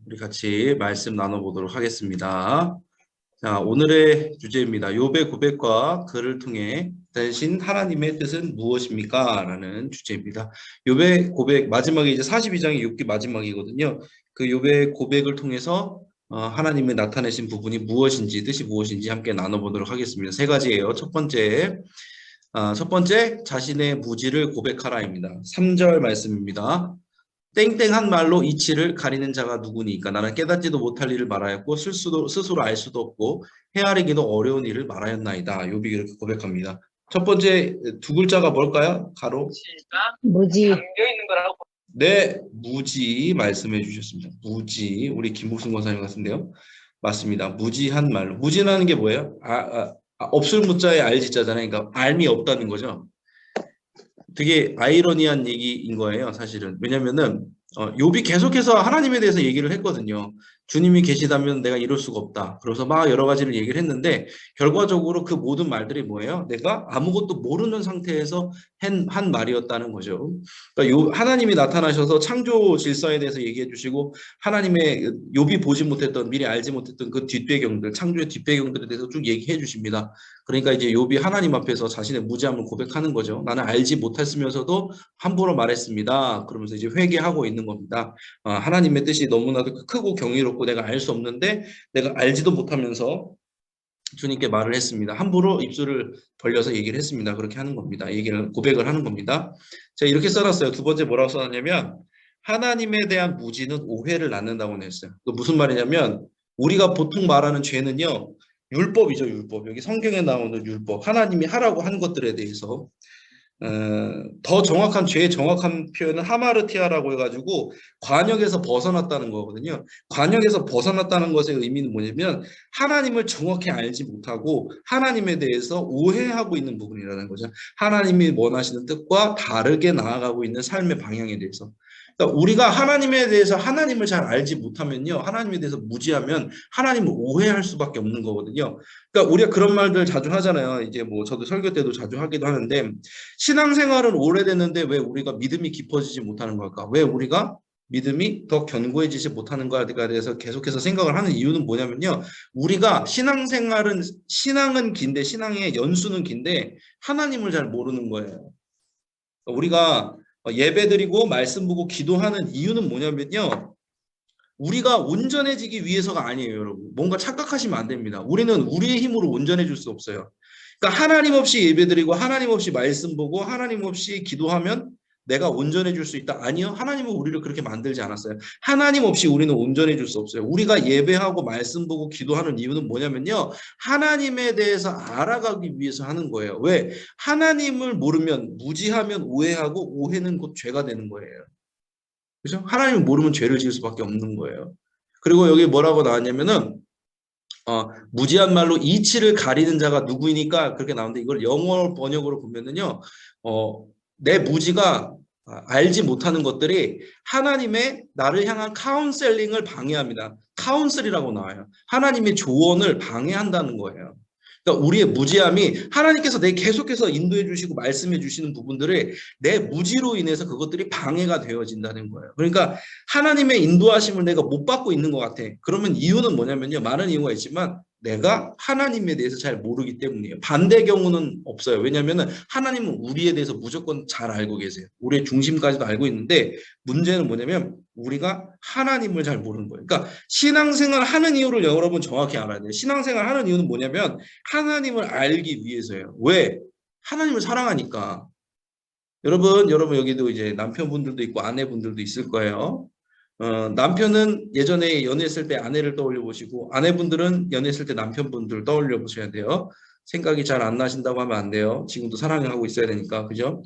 우리 같이 말씀 나눠보도록 하겠습니다. 자, 오늘의 주제입니다. 욥의 고백과 그를 통해 대신 하나님의 뜻은 무엇입니까? 라는 주제입니다. 욥의 고백, 마지막에 이제 42장이 욥기 마지막이거든요. 그 욥의 고백을 통해서 하나님의 나타내신 부분이 무엇인지, 뜻이 무엇인지 함께 나눠보도록 하겠습니다. 세 가지예요. 첫 번째, 자신의 무지를 고백하라입니다. 3절 말씀입니다. 땡땡한 말로 이치를 가리는 자가 누구니까 나는 깨닫지도 못할 일을 말하였고 스스로 알 수도 없고 헤아리기도 어려운 일을 말하였나이다. 욥이 이렇게 고백합니다. 첫 번째 두 글자가 뭘까요? 가로 무지. 네, 무지 말씀해 주셨습니다. 무지. 우리 김복순 권사님 같은데요. 맞습니다. 무지한 말로. 무지라는 게 뭐예요? 없을 무자에 알지자잖아요. 그러니까 알미 없다는 거죠. 되게 아이러니한 얘기인 거예요, 사실은. 왜냐면은 욥이 계속해서 하나님에 대해서 얘기를 했거든요. 주님이 계시다면 내가 이럴 수가 없다. 그래서 막 여러 가지를 얘기를 했는데 결과적으로 그 모든 말들이 뭐예요? 내가 아무것도 모르는 상태에서 한 말이었다는 거죠. 그러니까 하나님이 나타나셔서 창조 질서에 대해서 얘기해 주시고 하나님의 욥이 보지 못했던 미리 알지 못했던 그 뒷배경들, 창조의 뒷배경들에 대해서 쭉 얘기해 주십니다. 그러니까 이제 욥이 하나님 앞에서 자신의 무지함을 고백하는 거죠. 나는 알지 못했으면서도 함부로 말했습니다. 그러면서 이제 회개하고 있는 겁니다. 하나님의 뜻이 너무나도 크고 경이롭고 내가 알 수 없는데 내가 알지도 못하면서 주님께 말을 했습니다. 함부로 입술을 벌려서 얘기를 했습니다. 그렇게 하는 겁니다. 고백을 하는 겁니다. 제가 이렇게 써놨어요. 두 번째 뭐라고 써놨냐면 하나님에 대한 무지는 오해를 낳는다고 했어요. 그 무슨 말이냐면 우리가 보통 말하는 죄는요. 율법이죠. 율법. 여기 성경에 나오는 율법. 하나님이 하라고 한 것들에 대해서 더 정확한 죄의 정확한 표현은 하마르티아라고 해가지고 관역에서 벗어났다는 거거든요. 관역에서 벗어났다는 것의 의미는 뭐냐면 하나님을 정확히 알지 못하고 하나님에 대해서 오해하고 있는 부분이라는 거죠. 하나님이 원하시는 뜻과 다르게 나아가고 있는 삶의 방향에 대해서. 그러니까 우리가 하나님에 대해서 하나님을 잘 알지 못하면요. 하나님에 대해서 무지하면 하나님을 오해할 수밖에 없는 거거든요. 그러니까 우리가 그런 말들 자주 하잖아요. 이제 뭐 저도 설교 때도 자주 하기도 하는데 신앙생활은 오래됐는데 왜 우리가 믿음이 깊어지지 못하는 걸까? 왜 우리가 믿음이 더 견고해지지 못하는 거에 대해서 계속해서 생각을 하는 이유는 뭐냐면요. 우리가 신앙은 긴데 신앙의 연수는 긴데 하나님을 잘 모르는 거예요. 우리가 예배드리고 말씀 보고 기도하는 이유는 뭐냐면요. 우리가 온전해지기 위해서가 아니에요, 여러분. 뭔가 착각하시면 안 됩니다. 우리는 우리의 힘으로 온전해질 수 없어요. 그러니까 하나님 없이 예배드리고 하나님 없이 말씀 보고 하나님 없이 기도하면 내가 온전해질 수 있다. 아니요. 하나님은 우리를 그렇게 만들지 않았어요. 하나님 없이 우리는 온전해질 수 없어요. 우리가 예배하고 말씀 보고 기도하는 이유는 뭐냐면요. 하나님에 대해서 알아가기 위해서 하는 거예요. 왜? 하나님을 모르면 무지하면 오해하고 오해는 곧 죄가 되는 거예요. 그죠? 하나님을 모르면 죄를 지을 수밖에 없는 거예요. 그리고 여기 뭐라고 나왔냐면은 무지한 말로 이치를 가리는 자가 누구이니까 그렇게 나오는데 이걸 영어 번역으로 보면은요. 내 무지가 알지 못하는 것들이 하나님의 나를 향한 카운셀링을 방해합니다. 카운슬이라고 나와요. 하나님의 조언을 방해한다는 거예요. 그러니까 우리의 무지함이 하나님께서 내 계속해서 인도해 주시고 말씀해 주시는 부분들을 내 무지로 인해서 그것들이 방해가 되어진다는 거예요. 그러니까 하나님의 인도하심을 내가 못 받고 있는 것 같아. 그러면 이유는 뭐냐면요. 많은 이유가 있지만 내가 하나님에 대해서 잘 모르기 때문이에요. 반대 경우는 없어요. 왜냐하면 하나님은 우리에 대해서 무조건 잘 알고 계세요. 우리의 중심까지도 알고 있는데 문제는 뭐냐면 우리가 하나님을 잘 모르는 거예요. 그러니까 신앙생활 하는 이유를 여러분 정확히 알아야 돼요. 신앙생활 하는 이유는 뭐냐면 하나님을 알기 위해서예요. 왜? 하나님을 사랑하니까. 여러분 여기도 이제 남편분들도 있고 아내분들도 있을 거예요. 남편은 예전에 연애했을 때 아내를 떠올려 보시고 아내분들은 연애했을 때 남편분들 떠올려 보셔야 돼요. 생각이 잘 안 나신다고 하면 안 돼요. 지금도 사랑하고 있어야 되니까. 그죠?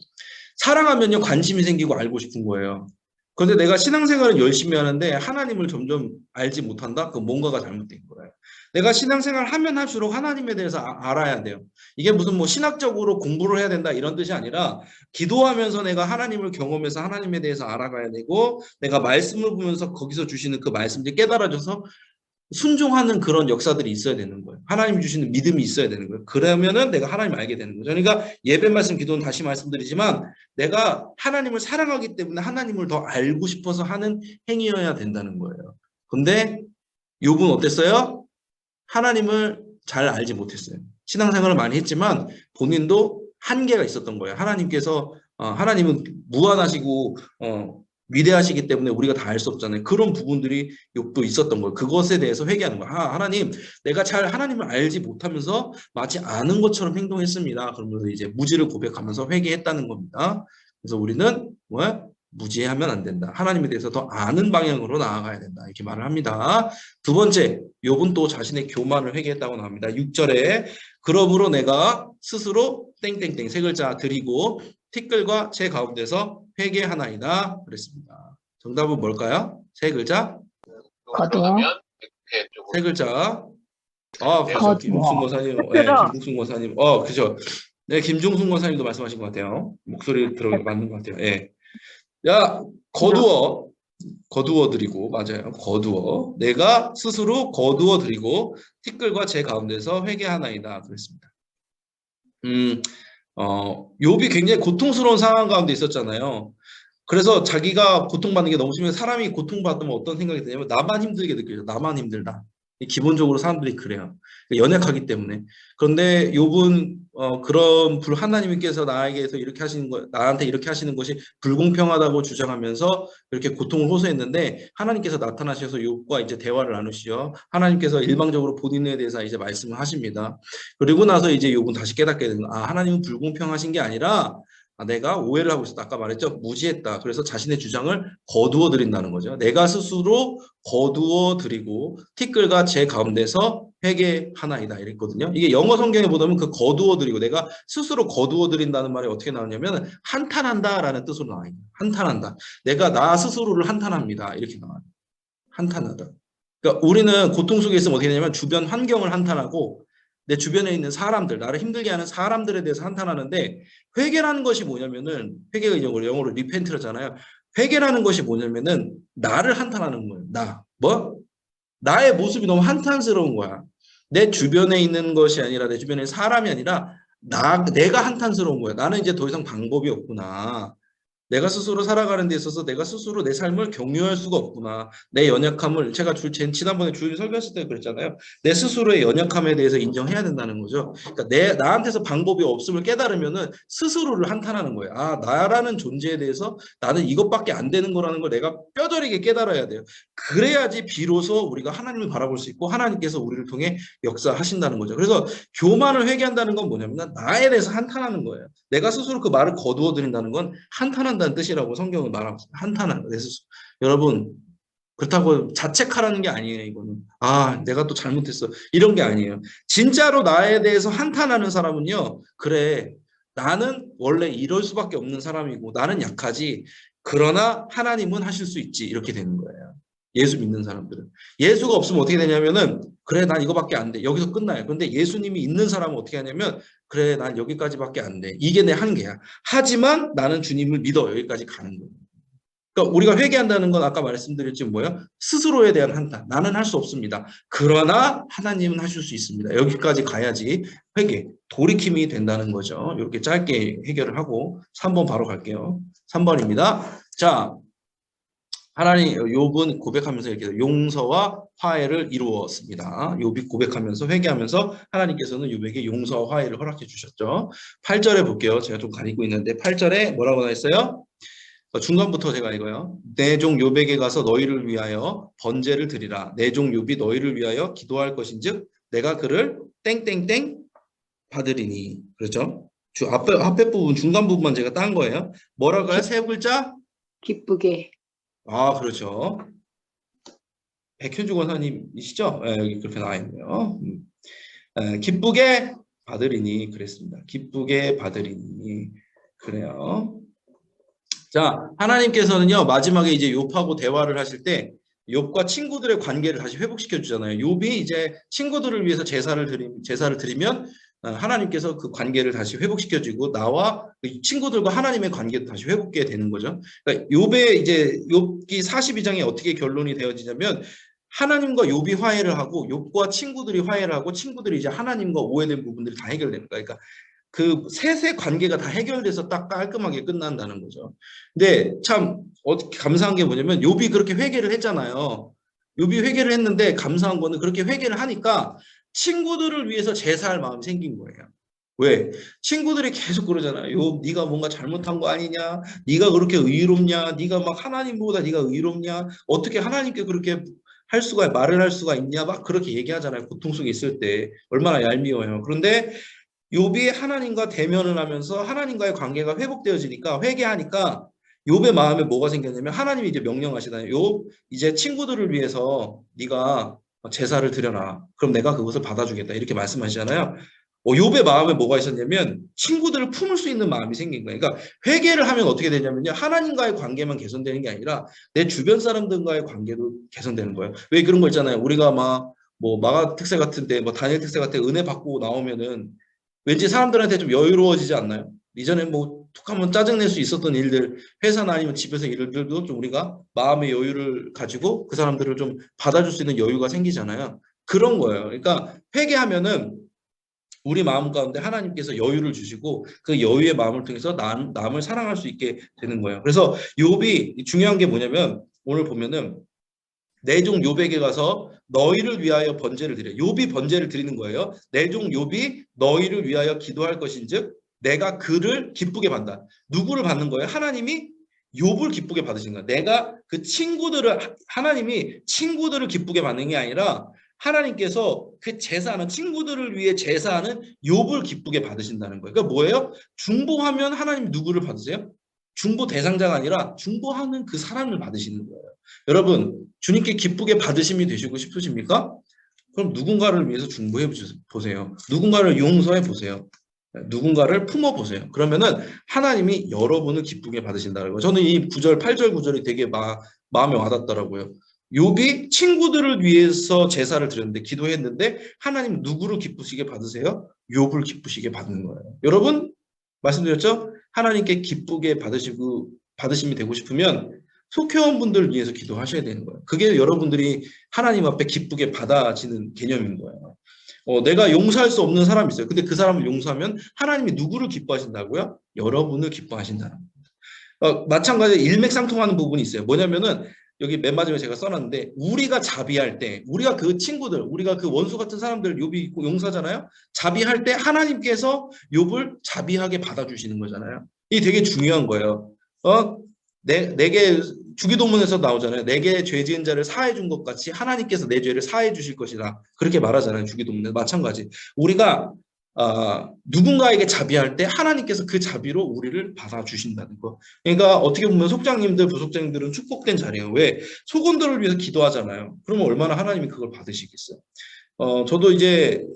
사랑하면요 관심이 생기고 알고 싶은 거예요. 그런데 내가 신앙생활을 열심히 하는데 하나님을 점점 알지 못한다? 그건 뭔가가 잘못된 거예요. 내가 신앙생활 하면 할수록 하나님에 대해서 알아야 돼요. 이게 무슨 뭐 신학적으로 공부를 해야 된다 이런 뜻이 아니라 기도하면서 내가 하나님을 경험해서 하나님에 대해서 알아가야 되고 내가 말씀을 보면서 거기서 주시는 그 말씀들이 깨달아져서 순종하는 그런 역사들이 있어야 되는 거예요. 하나님 주시는 믿음이 있어야 되는 거예요. 그러면은 내가 하나님 알게 되는 거죠. 그러니까 예배 말씀 기도는 다시 말씀드리지만 내가 하나님을 사랑하기 때문에 하나님을 더 알고 싶어서 하는 행위여야 된다는 거예요. 근데 욥은 어땠어요? 하나님을 잘 알지 못했어요. 신앙생활을 많이 했지만 본인도 한계가 있었던 거예요. 하나님께서 하나님은 무한하시고 위대하시기 때문에 우리가 다 알 수 없잖아요. 그런 부분들이 욥도 있었던 거예요. 그것에 대해서 회개하는 거예요. 하나님, 내가 잘 하나님을 알지 못하면서 마치 아는 것처럼 행동했습니다. 그러면서 이제 무지를 고백하면서 회개했다는 겁니다. 그래서 우리는 뭐야? 무지하면 안 된다. 하나님에 대해서 더 아는 방향으로 나아가야 된다. 이렇게 말을 합니다. 두 번째, 욥은 또 자신의 교만을 회개했다고 나옵니다. 6절에 그러므로 내가 스스로 땡땡땡 세 글자 드리고 티끌과 제 가운데서 회개하나이다 그랬습니다. 정답은 뭘까요? 세 글자? 거두어. 세 글자. 그렇죠. 거두어. 김국순 권사님, 네, 김국순 권사님, 그죠. 네, 김종순 권사님도 말씀하신 것 같아요. 목소리 들어오기 맞는 것 같아요. 예. 야, 거두어 드리고, 맞아요. 거두어. 내가 스스로 거두어 드리고, 티끌과 제 가운데서 회개하나이다. 그랬습니다. 욥이 굉장히 고통스러운 상황 가운데 있었잖아요. 그래서 자기가 고통받는 게 너무 심해서 사람이 고통받으면 어떤 생각이 드냐면 나만 힘들게 느껴요. 나만 힘들다. 기본적으로 사람들이 그래요. 연약하기 때문에. 그런데 욥은 그런 하나님께서 나에게서 이렇게 하시는 거, 나한테 이렇게 하시는 것이 불공평하다고 주장하면서 이렇게 고통을 호소했는데 하나님께서 나타나셔서 욥과 이제 대화를 나누시죠. 하나님께서 일방적으로 본인에 대해서 이제 말씀을 하십니다. 그리고 나서 이제 욥은 다시 깨닫게 되는 거예요. 하나님은 불공평하신 게 아니라 내가 오해를 하고 있었다. 아까 말했죠. 무지했다. 그래서 자신의 주장을 거두어 드린다는 거죠. 내가 스스로 거두어 드리고 티끌과 제 가운데서 회개하나이다 이랬거든요. 이게 영어 성경에 보면 그 거두어 드리고 내가 스스로 거두어 드린다는 말이 어떻게 나오냐면 한탄한다라는 뜻으로 나와요. 한탄한다. 내가 나 스스로를 한탄합니다. 이렇게 나와요. 한탄하다. 그러니까 우리는 고통 속에 있으면 어떻게 되냐면 주변 환경을 한탄하고 내 주변에 있는 사람들, 나를 힘들게 하는 사람들에 대해서 한탄하는데 회개라는 것이 뭐냐면은 회개가 영어로 리펜트라잖아요. 회개라는 것이 뭐냐면은 나를 한탄하는 거예요. 나의 모습이 너무 한탄스러운 거야. 내 주변에 있는 것이 아니라 내 주변에 사람이 아니라 내가 한탄스러운 거야. 나는 이제 더 이상 방법이 없구나. 내가 스스로 살아가는 데 있어서 내가 스스로 내 삶을 격려할 수가 없구나. 내 연약함을 제가 지난번에 주일 설교했을 때 그랬잖아요. 내 스스로의 연약함에 대해서 인정해야 된다는 거죠. 그러니까 나한테서 방법이 없음을 깨달으면은 스스로를 한탄하는 거예요. 나라는 존재에 대해서 나는 이것밖에 안 되는 거라는 걸 내가 뼈저리게 깨달아야 돼요. 그래야지 비로소 우리가 하나님을 바라볼 수 있고 하나님께서 우리를 통해 역사하신다는 거죠. 그래서 교만을 회개한다는 건 뭐냐면 나에 대해서 한탄하는 거예요. 내가 스스로 그 말을 거두어 드린다는 건 한탄한다는 뜻이라고 성경은 말하고 있습니다. 한탄하는 내 스스로. 여러분 그렇다고 자책하라는 게 아니에요. 이거는 내가 또 잘못했어 이런 게 아니에요. 진짜로 나에 대해서 한탄하는 사람은요. 그래 나는 원래 이럴 수밖에 없는 사람이고 나는 약하지 그러나 하나님은 하실 수 있지 이렇게 되는 거예요. 예수 믿는 사람들은. 예수가 없으면 어떻게 되냐면은 그래 난 이거밖에 안 돼. 여기서 끝나요. 그런데 예수님이 있는 사람은 어떻게 하냐면 그래 난 여기까지밖에 안 돼. 이게 내 한계야. 하지만 나는 주님을 믿어. 여기까지 가는 거예요. 그러니까 우리가 회개한다는 건 아까 말씀드렸지만 뭐예요? 스스로에 대한 한탄. 나는 할 수 없습니다. 그러나 하나님은 하실 수 있습니다. 여기까지 가야지 회개, 돌이킴이 된다는 거죠. 이렇게 짧게 해결을 하고 3번 바로 갈게요. 3번입니다. 자, 하나님 욥은 고백하면서 이렇게 용서와 화해를 이루었습니다. 욥이 고백하면서 회개하면서 하나님께서는 욥에게 용서와 화해를 허락해 주셨죠. 8절에 볼게요. 제가 좀 가리고 있는데 8절에 뭐라고 나있어요? 중간부터 제가 이거요. 내 종 욥에게 가서 너희를 위하여 번제를 드리라. 내 종 욥이 너희를 위하여 기도할 것인즉 내가 그를 땡땡땡 받으리니. 그렇죠? 앞에 부분 중간 부분만 제가 딴 거예요. 뭐라고요? 세 글자? 기쁘게. 그렇죠. 백현주 권사님이시죠? 여기 그렇게 나와 있네요. 기쁘게 받으리니 그랬습니다. 기쁘게 받으리니 그래요. 자, 하나님께서는요 마지막에 이제 욥하고 대화를 하실 때 욥과 친구들의 관계를 다시 회복시켜 주잖아요. 욥이 이제 친구들을 위해서 제사를 드리면 하나님께서 그 관계를 다시 회복시켜주고 나와 친구들과 하나님의 관계도 다시 회복게 되는 거죠. 그러니까 욥의 이제 욥기 42장에 어떻게 결론이 되어지냐면 하나님과 욥이 화해를 하고 욥과 친구들이 화해를 하고 친구들이 이제 하나님과 오해된 부분들이 다 해결됩니다. 그러니까 그 셋의 관계가 다 해결돼서 딱 깔끔하게 끝난다는 거죠. 근데 참 감사한 게 뭐냐면 욥이 그렇게 회개를 했잖아요. 욥이 회개를 했는데 감사한 거는 그렇게 회개를 하니까 친구들을 위해서 제사할 마음이 생긴 거예요. 왜? 친구들이 계속 그러잖아요. 욥, 네가 뭔가 잘못한 거 아니냐? 네가 그렇게 의롭냐? 네가 막 하나님보다 네가 의롭냐? 어떻게 하나님께 그렇게 말을 할 수가 있냐? 막 그렇게 얘기하잖아요. 고통 속에 있을 때 얼마나 얄미워요. 그런데 욥이 하나님과 대면을 하면서 하나님과의 관계가 회복되어지니까 회개하니까 욥의 마음에 뭐가 생겼냐면 하나님이 이제 명령하시잖아요. 욥 이제 친구들을 위해서 네가 제사를 드려라. 그럼 내가 그것을 받아주겠다. 이렇게 말씀하시잖아요. 욥의 마음에 뭐가 있었냐면 친구들을 품을 수 있는 마음이 생긴 거예요. 그러니까 회개를 하면 어떻게 되냐면요. 하나님과의 관계만 개선되는 게 아니라 내 주변 사람들과의 관계도 개선되는 거예요. 왜 그런 거 있잖아요. 우리가 뭐 마가 특세 같은데 뭐 다니엘 특세 같은 은혜 받고 나오면은 왠지 사람들한테 좀 여유로워지지 않나요? 이전에 뭐 툭하면 짜증낼 수 있었던 일들, 회사나 아니면 집에서 일들도 좀 우리가 마음의 여유를 가지고 그 사람들을 좀 받아줄 수 있는 여유가 생기잖아요. 그런 거예요. 그러니까 회개하면은 우리 마음 가운데 하나님께서 여유를 주시고 그 여유의 마음을 통해서 남을 사랑할 수 있게 되는 거예요. 그래서 욥이 중요한 게 뭐냐면 오늘 보면은 내 종 욥에게 가서 너희를 위하여 번제를 드려. 욥이 번제를 드리는 거예요. 내 종 욥이 너희를 위하여 기도할 것인즉 내가 그를 기쁘게 받는다. 누구를 받는 거예요? 하나님이 욥을 기쁘게 받으신 거예요. 내가 그 하나님이 친구들을 기쁘게 받는 게 아니라 하나님께서 그 제사하는 친구들을 위해 제사하는 욥을 기쁘게 받으신다는 거예요. 그러니까 뭐예요? 중보하면 하나님 누구를 받으세요? 중보 대상자가 아니라 중보하는 그 사람을 받으시는 거예요. 여러분, 주님께 기쁘게 받으심이 되시고 싶으십니까? 그럼 누군가를 위해서 중보해 보세요. 누군가를 용서해 보세요. 누군가를 품어 보세요. 그러면은 하나님이 여러분을 기쁘게 받으신다는 거예요. 저는 이 9절, 8절, 9절이 되게 마음에 와닿더라고요. 욥이 친구들을 위해서 제사를 드렸는데 기도했는데 하나님 누구를 기쁘시게 받으세요? 욥을 기쁘시게 받는 거예요. 여러분 말씀드렸죠? 하나님께 기쁘게 받으심이 되고 싶으면 속회원 분들을 위해서 기도하셔야 되는 거예요. 그게 여러분들이 하나님 앞에 기쁘게 받아지는 개념인 거예요. 내가 용서할 수 없는 사람이 있어요. 근데 그 사람을 용서하면 하나님이 누구를 기뻐하신다고요? 여러분을 기뻐하신다는 거예요. 마찬가지로 일맥상통하는 부분이 있어요. 뭐냐면은 여기 맨 마지막에 제가 써놨는데 우리가 자비할 때 우리가 그 친구들 우리가 그 원수 같은 사람들 욥이 있고 용서잖아요. 자비할 때 하나님께서 욥을 자비하게 받아주시는 거잖아요. 이게 되게 중요한 거예요. 내게 주기도문에서 나오잖아요. 내게 죄 지은 자를 사해 준 것 같이 하나님께서 내 죄를 사해 주실 것이다. 그렇게 말하잖아요. 주기도문에 마찬가지. 우리가 누군가에게 자비할 때 하나님께서 그 자비로 우리를 받아주신다는 거. 그러니까 어떻게 보면 속장님들, 부속장님들은 축복된 자리예요. 왜? 속원들을 위해서 기도하잖아요. 그러면 얼마나 하나님이 그걸 받으시겠어요. 저도 이제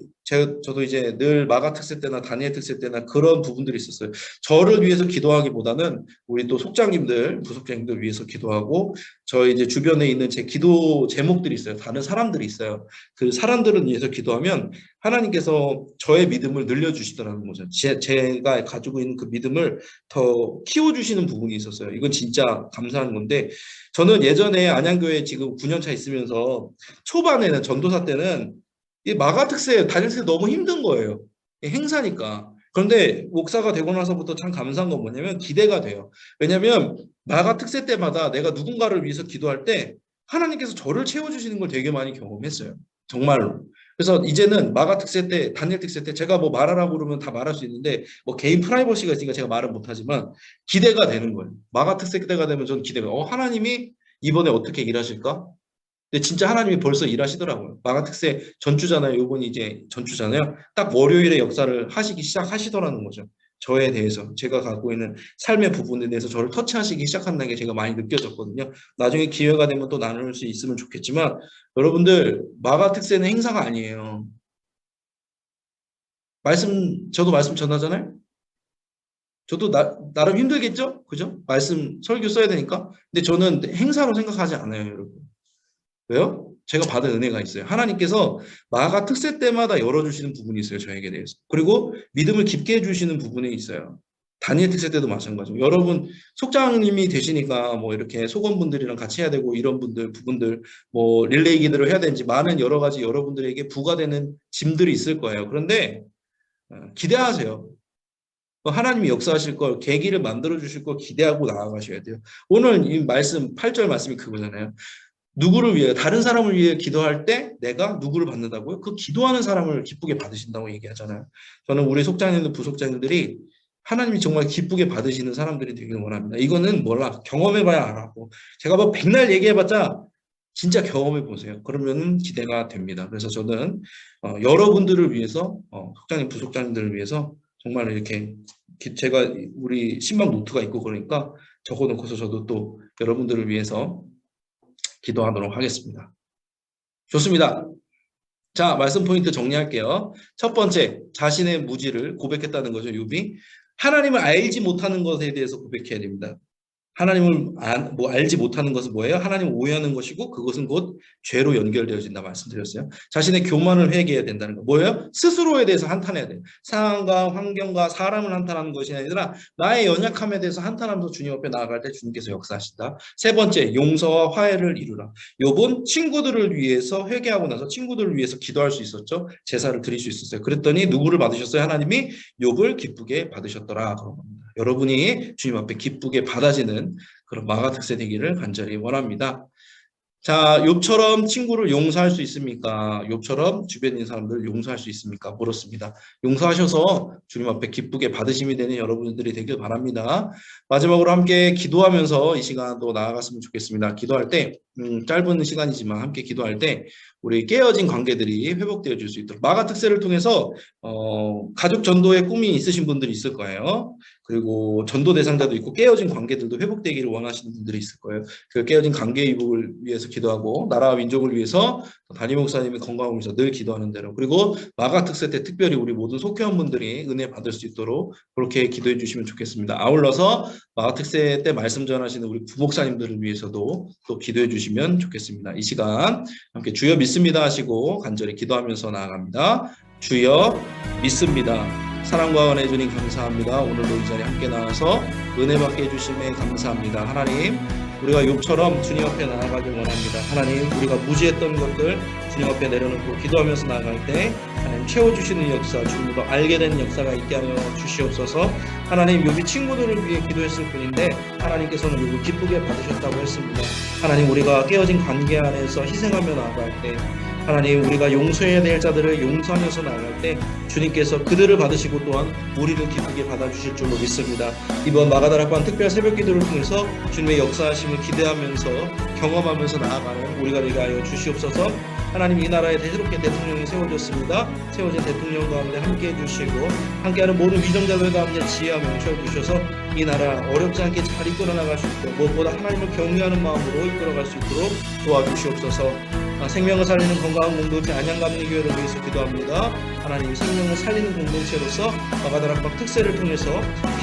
늘 마가 특세 때나 다니엘 특세 때나 그런 부분들이 있었어요. 저를 위해서 기도하기보다는 우리 또 속장님들, 부속장님들 위해서 기도하고 저희 이제 주변에 있는 제 기도 제목들이 있어요. 다른 사람들이 있어요. 그 사람들을 위해서 기도하면 하나님께서 저의 믿음을 늘려주시더라는 거죠. 제가 가지고 있는 그 믿음을 더 키워주시는 부분이 있었어요. 이건 진짜 감사한 건데 저는 예전에 안양교회 지금 9년 차 있으면서 초반에는 전도사 때는 이 마가 특세, 다닐 때 너무 힘든 거예요. 행사니까. 그런데 목사가 되고 나서부터 참 감사한 건 뭐냐면 기대가 돼요. 왜냐면 마가 특세 때마다 내가 누군가를 위해서 기도할 때 하나님께서 저를 채워주시는 걸 되게 많이 경험했어요. 정말로. 그래서 이제는 마가 특세 때, 다니엘 특세 때 제가 뭐 말하라고 그러면 다 말할 수 있는데 뭐 개인 프라이버시가 있으니까 제가 말은 못하지만 기대가 되는 거예요. 마가 특세 때가 되면 전 기대가 하나님이 이번에 어떻게 일하실까? 근데 진짜 하나님이 벌써 일하시더라고요. 마가특세 전주잖아요. 요번이 이제 전주잖아요. 딱 월요일에 역사를 하시기 시작하시더라는 거죠. 저에 대해서 제가 갖고 있는 삶의 부분에 대해서 저를 터치하시기 시작한다는 게 제가 많이 느껴졌거든요. 나중에 기회가 되면 또 나눌 수 있으면 좋겠지만 여러분들 마가특세는 행사가 아니에요. 저도 말씀 전하잖아요. 저도 나름 힘들겠죠? 그죠? 말씀 설교 써야 되니까. 근데 저는 행사로 생각하지 않아요, 여러분. 왜요? 제가 받은 은혜가 있어요. 하나님께서 마가 특세 때마다 열어주시는 부분이 있어요. 저에게 대해서. 그리고 믿음을 깊게 해주시는 부분이 있어요. 다니엘 특세 때도 마찬가지고. 여러분 속장님이 되시니까 뭐 이렇게 속원분들이랑 같이 해야 되고 이런 부분들 뭐 릴레이 기도를 해야 되는지 많은 여러 가지 여러분들에게 부과되는 짐들이 있을 거예요. 그런데 기대하세요. 하나님이 역사하실 걸 계기를 만들어 주실 걸 기대하고 나아가셔야 돼요. 오늘 이 말씀 8절 말씀이 그거잖아요. 누구를 위해, 다른 사람을 위해 기도할 때 내가 누구를 받는다고요? 그 기도하는 사람을 기쁘게 받으신다고 얘기하잖아요. 저는 우리 속장님들, 부속장님들이 하나님이 정말 기쁘게 받으시는 사람들이 되길 원합니다. 이거는 몰라. 경험해봐야 알아고. 제가 뭐 백날 얘기해봤자 진짜 경험해보세요. 그러면 기대가 됩니다. 그래서 저는 여러분들을 위해서, 속장님, 부속장님들을 위해서 정말 이렇게 제가 우리 신방 노트가 있고 그러니까 적어놓고서 저도 또 여러분들을 위해서 기도하도록 하겠습니다. 좋습니다. 자, 말씀 포인트 정리할게요. 첫 번째, 자신의 무지를 고백했다는 거죠, 욥이. 하나님을 알지 못하는 것에 대해서 고백해야 됩니다. 하나님을 알지 못하는 것은 뭐예요? 하나님을 오해하는 것이고 그것은 곧 죄로 연결되어진다 말씀드렸어요. 자신의 교만을 회개해야 된다는 거. 뭐예요? 스스로에 대해서 한탄해야 돼요. 상황과 환경과 사람을 한탄하는 것이 아니라 나의 연약함에 대해서 한탄하면서 주님 앞에 나아갈 때 주님께서 역사하신다. 세 번째, 용서와 화해를 이루라. 욥은 친구들을 위해서 회개하고 나서 친구들을 위해서 기도할 수 있었죠. 제사를 드릴 수 있었어요. 그랬더니 누구를 받으셨어요? 하나님이 욥을 기쁘게 받으셨더라. 그런 겁니다. 여러분이 주님 앞에 기쁘게 받아지는 그런 마가 특세 되기를 간절히 원합니다. 자, 욥처럼 친구를 용서할 수 있습니까? 욥처럼 주변에 있는 사람들을 용서할 수 있습니까? 물었습니다. 용서하셔서 주님 앞에 기쁘게 받으심이 되는 여러분들이 되길 바랍니다. 마지막으로 함께 기도하면서 이 시간도 나아갔으면 좋겠습니다. 기도할 때 짧은 시간이지만 함께 기도할 때 우리 깨어진 관계들이 회복되어 줄 수 있도록 마가 특세를 통해서 가족 전도의 꿈이 있으신 분들이 있을 거예요. 그리고 전도 대상자도 있고 깨어진 관계들도 회복되기를 원하시는 분들이 있을 거예요. 그 깨어진 관계 회복을 위해서 기도하고 나라와 민족을 위해서 담임 목사님의 건강을 위해서 늘 기도하는 대로, 그리고 마가 특세 때 특별히 우리 모든 속회원분들이 은혜 받을 수 있도록 그렇게 기도해 주시면 좋겠습니다. 아울러서 마가 특세 때 말씀 전하시는 우리 부목사님들을 위해서도 또 기도해 주시면 좋겠습니다. 이 시간 함께 주여 믿습니다 하시고 간절히 기도하면서 나아갑니다. 주여 믿습니다. 사랑과 은혜 주님 감사합니다. 오늘도 이 자리에 함께 나와서 은혜 받게 해주심에 감사합니다. 하나님, 우리가 욥처럼 주님 앞에 나아가길 원합니다. 하나님, 우리가 무지했던 것들 주님 앞에 내려놓고 기도하면서 나아갈 때 하나님 채워주시는 역사, 주님도 알게 되는 역사가 있게 하여 주시옵소서. 하나님, 욥이 친구들을 위해 기도했을 뿐인데 하나님께서는 욥을 기쁘게 받으셨다고 했습니다. 하나님, 우리가 깨어진 관계 안에서 희생하며 나아갈 때 하나님, 우리가 용서해야 될 자들을 용서하면서 나아갈 때 주님께서 그들을 받으시고 또한 우리를 기쁘게 받아주실 줄로 믿습니다. 이번 마가다락방 특별 새벽기도를 통해서 주님의 역사하심을 기대하면서 경험하면서 나아가는 우리가 되게 하여 주시옵소서. 하나님, 이 나라에 새롭게 대통령이 세워졌습니다. 세워진 대통령 가운데 함께해 주시고 함께하는 모든 위정자들 가운데 지혜와 명철 주셔서 이 나라 어렵지 않게 잘 이끌어 나갈 수 있도록 무엇보다 하나님을 경외하는 마음으로 이끌어갈 수 있도록 도와주시옵소서. 생명을 살리는 건강한 공동체 안양감리교회를 위해서 기도합니다. 하나님, 생명을 살리는 공동체로서 마가다락방 특세를 통해서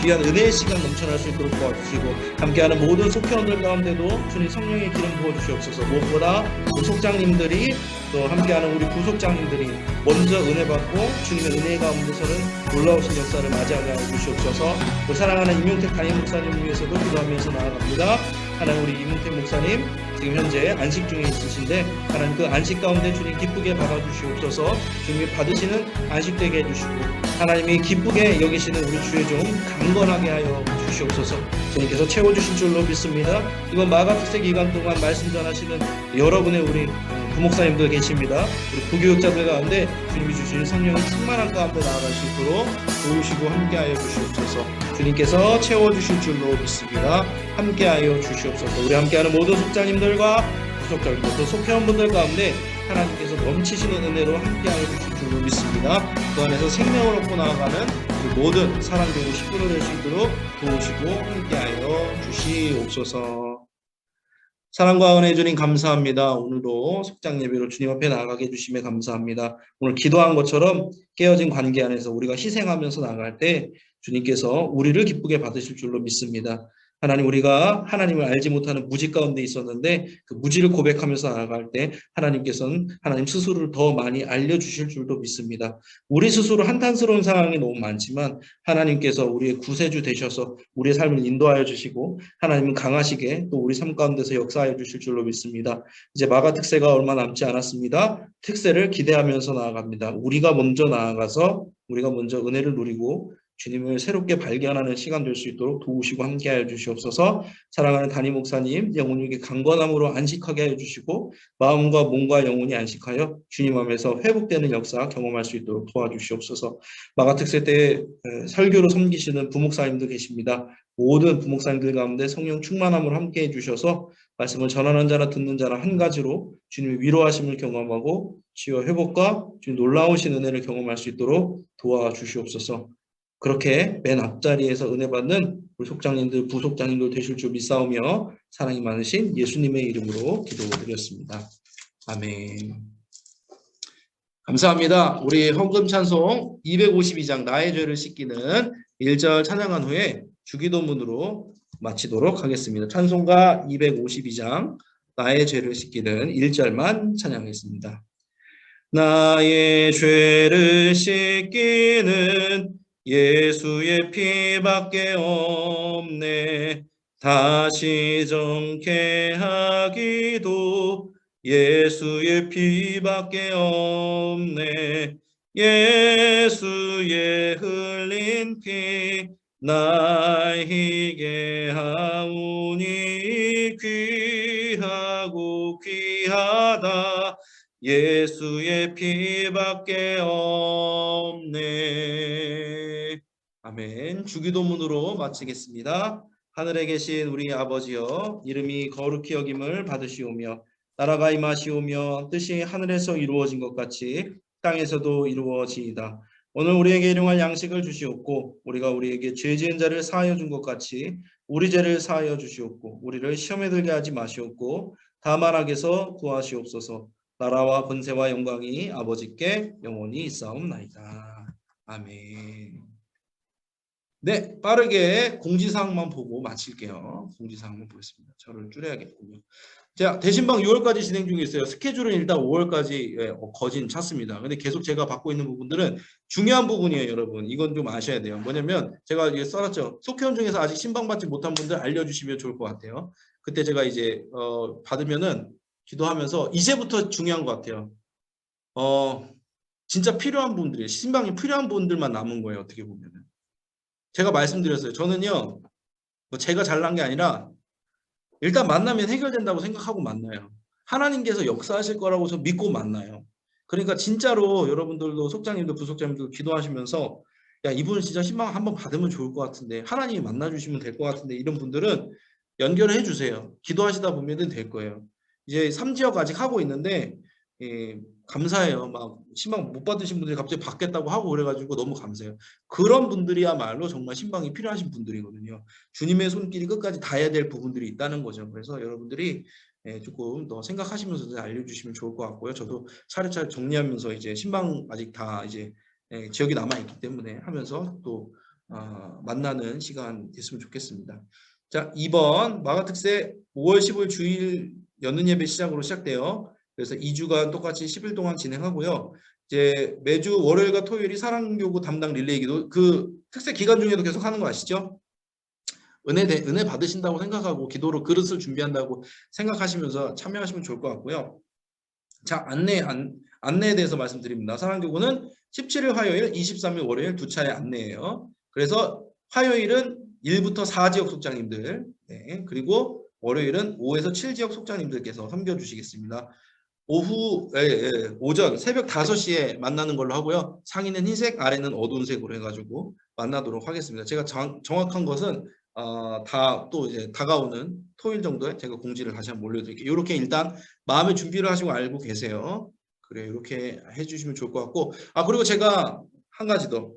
귀한 은혜의 시간 넘쳐날 수 있도록 도와주시고 함께하는 모든 속회원들 가운데도 주님 성령의 기름 부어주시옵소서. 무엇보다 속장님들이 또 함께하는 우리 부속장님들이 먼저 은혜 받고 주님의 은혜 가운데서는 놀라우신 역사를 맞이하게 하여 주시옵소서. 또 사랑하는 임용택 담임 목사님을 위해서도 기도하면서 나아갑니다. 하나님, 우리 임용택 목사님 지금 현재 안식 중에 있으신데 하나님, 그 안식 가운데 주님 기쁘게 받아주시옵소서. 주님이 받으시는 안식 되게 해주시고 하나님이 기쁘게 여기시는 우리 주의 종 강건하게 하여 주시옵소서. 주님께서 채워주실 줄로 믿습니다. 이번 마가 특세 기간 동안 말씀 전하시는 여러분의 우리 부목사님들 계십니다. 우리 부교육자들 가운데 주님이 주신 성령의 충만한 가운데 나아갈 수 있도록 도우시고 함께하여 주시옵소서. 주님께서 채워주실 줄로 믿습니다. 함께하여 주시옵소서. 우리 함께하는 모든 속장님들과 부속장님들 또 속회원분들 가운데 하나님께서 넘치시는 은혜로 함께하여 주실 줄로 믿습니다. 그 안에서 생명을 얻고 나아가는 우리 모든 사랑되고 식구로 될 수 있도록 도우시고 함께하여 주시옵소서. 사랑과 은혜 주님 감사합니다. 오늘도 속장 예배로 주님 앞에 나아가게 해주심에 감사합니다. 오늘 기도한 것처럼 깨어진 관계 안에서 우리가 희생하면서 나아갈 때 주님께서 우리를 기쁘게 받으실 줄로 믿습니다. 하나님, 우리가 하나님을 알지 못하는 무지 가운데 있었는데 그 무지를 고백하면서 나아갈 때 하나님께서는 하나님 스스로를 더 많이 알려주실 줄도 믿습니다. 우리 스스로 한탄스러운 상황이 너무 많지만 하나님께서 우리의 구세주 되셔서 우리의 삶을 인도하여 주시고 하나님은 강하시게 또 우리 삶 가운데서 역사하여 주실 줄로 믿습니다. 이제 마가 특세가 얼마 남지 않았습니다. 특세를 기대하면서 나아갑니다. 우리가 먼저 나아가서 우리가 먼저 은혜를 누리고 주님을 새롭게 발견하는 시간 될 수 있도록 도우시고 함께하여 주시옵소서. 사랑하는 담임 목사님 영혼에게 강건함으로 안식하게 하여 주시고 마음과 몸과 영혼이 안식하여 주님 안에서 회복되는 역사 경험할 수 있도록 도와주시옵소서. 마가특세 때 설교로 섬기시는 부목사님도 계십니다. 모든 부목사님들 가운데 성령 충만함으로 함께해 주셔서 말씀을 전하는 자나 듣는 자나 한 가지로 주님의 위로하심을 경험하고 치유 회복과 주님 놀라우신 은혜를 경험할 수 있도록 도와주시옵소서. 그렇게 맨 앞자리에서 은혜 받는 우리 속장님들, 부속장님들 되실 줄 믿사오며 사랑이 많으신 예수님의 이름으로 기도드렸습니다. 아멘. 감사합니다. 우리 헌금 찬송 252장 나의 죄를 씻기는 1절 찬양한 후에 주기도문으로 마치도록 하겠습니다. 찬송가 252장 나의 죄를 씻기는 1절만 찬양했습니다. 나의 죄를 씻기는 예수의 피밖에 없네. 다시 정케 하기도 예수의 피밖에 없네. 예수의 흘린 피 나에게 하오니 귀하고 귀하다. 예수의 피밖에 없네. 아멘. 주기도문으로 마치겠습니다. 하늘에 계신 우리 아버지여, 이름이 거룩히 여김을 받으시오며 나라가 임하시오며 뜻이 하늘에서 이루어진 것 같이 땅에서도 이루어지이다. 오늘 우리에게 일용할 양식을 주시옵고 우리가 우리에게 죄 지은 자를 사하여 준 것 같이 우리 죄를 사하여 주시옵고 우리를 시험에 들게 하지 마시옵고 다만 악에서 구하시옵소서. 나라와 권세와 영광이 아버지께 영원히 있사옵나이다. 아멘. 네, 빠르게 공지사항만 보고 마칠게요. 공지사항만 보겠습니다. 저를 줄여야겠군요. 자, 대신방 6월까지 진행 중에 있어요. 스케줄은 일단 5월까지 거진 찼습니다. 근데 계속 제가 받고 있는 부분들은 중요한 부분이에요, 여러분. 이건 좀 아셔야 돼요. 뭐냐면 제가 이게 써놨죠. 속회원 중에서 아직 신방 받지 못한 분들 알려주시면 좋을 것 같아요. 그때 제가 이제 받으면은 기도하면서 이제부터 중요한 것 같아요. 진짜 필요한 분들이에요. 신방이 필요한 분들만 남은 거예요. 어떻게 보면은. 제가 말씀드렸어요. 저는요, 제가 잘난 게 아니라 일단 만나면 해결된다고 생각하고 만나요. 하나님께서 역사하실 거라고 저 믿고 만나요. 그러니까 진짜로 여러분들도 속장님도 부속장님도 기도하시면서 야, 이분은 진짜 신방 한번 받으면 좋을 것 같은데 하나님이 만나주시면 될 것 같은데 이런 분들은 연결을 해주세요. 기도하시다 보면 될 거예요. 이제 3지역 아직 하고 있는데 감사해요. 막 신방 못 받으신 분들이 갑자기 받겠다고 하고 그래가지고 너무 감사해요. 그런 분들이야말로 정말 신방이 필요하신 분들이거든요. 주님의 손길이 끝까지 닿아야 될 부분들이 있다는 거죠. 그래서 여러분들이 조금 더 생각하시면서 알려주시면 좋을 것 같고요. 저도 차례차례 정리하면서 이제 신방 아직 다 이제 지역이 남아 있기 때문에 하면서 또 만나는 시간 됐으면 좋겠습니다. 자, 2번 마가특세 5월 15일 주일 연은 예배 시작으로 시작돼요. 그래서 2주간 똑같이 10일 동안 진행하고요. 이제 매주 월요일과 토요일이 사랑교구 담당 릴레이 기도 그 특세 기간 중에도 계속 하는 거 아시죠? 은혜 받으신다고 생각하고 기도로 그릇을 준비한다고 생각하시면서 참여하시면 좋을 것 같고요. 자, 안내에 대해서 말씀드립니다. 사랑교구는 17일 화요일, 23일 월요일 두 차례 안내예요. 그래서 화요일은 1부터 4지역 속장님들, 그리고 월요일은 5에서 7지역 속장님들께서 섬겨주시겠습니다. 오전 새벽 5시에 만나는 걸로 하고요. 상의는 흰색, 아래는 어두운 색으로 해가지고 만나도록 하겠습니다. 제가 정확한 것은 다 또 이제 다가오는 토요일 정도에 제가 공지를 다시 한번 올려드릴게요. 이렇게 일단 마음의 준비를 하시고 알고 계세요. 그래, 이렇게 해주시면 좋을 것 같고, 그리고 제가 한 가지 더,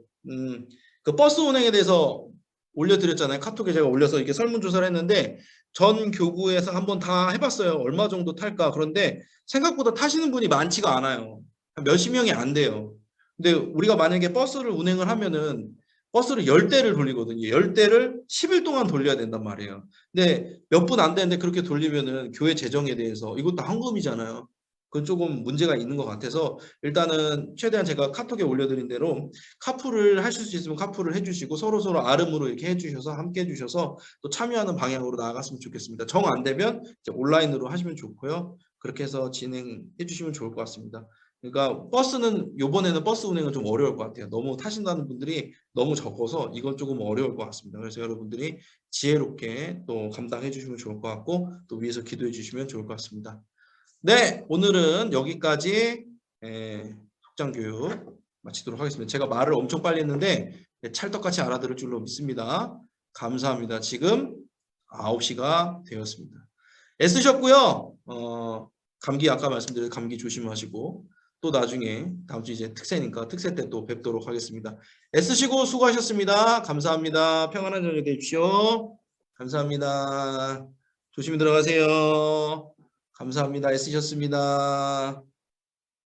그 버스 운행에 대해서 올려드렸잖아요. 카톡에 제가 올려서 이렇게 설문조사를 했는데 전 교구에서 한번 다 해봤어요. 얼마 정도 탈까? 그런데 생각보다 타시는 분이 많지가 않아요. 몇십 명이 안 돼요. 근데 우리가 만약에 버스를 운행을 하면은 버스를 10대를 돌리거든요. 10대를 10일 동안 돌려야 된단 말이에요. 근데 몇 분 안 되는데 그렇게 돌리면은 교회 재정에 대해서 이것도 헌금이잖아요. 그건 조금 문제가 있는 것 같아서 일단은 최대한 제가 카톡에 올려드린 대로 카풀을 하실 수 있으면 카풀을 해주시고 서로 아름으로 이렇게 해주셔서 함께 해주셔서 또 참여하는 방향으로 나아갔으면 좋겠습니다. 정 안 되면 이제 온라인으로 하시면 좋고요. 그렇게 해서 진행해 주시면 좋을 것 같습니다. 그러니까 버스는 요번에는 버스 운행은 좀 어려울 것 같아요. 너무 타신다는 분들이 너무 적어서 이건 조금 어려울 것 같습니다. 그래서 여러분들이 지혜롭게 또 감당해 주시면 좋을 것 같고 또 위에서 기도해 주시면 좋을 것 같습니다. 네, 오늘은 여기까지 속장 교육 마치도록 하겠습니다. 제가 말을 엄청 빨리 했는데 찰떡같이 알아들을 줄로 믿습니다. 감사합니다. 지금 9시가 되었습니다. 애쓰셨고요. 감기 아까 말씀드린 감기 조심하시고 또 나중에 다음 주 이제 특세니까 특세 때 또 뵙도록 하겠습니다. 애쓰시고 수고하셨습니다. 감사합니다. 평안한 저녁 되십시오. 감사합니다. 조심히 들어가세요. 감사합니다. 애쓰셨습니다.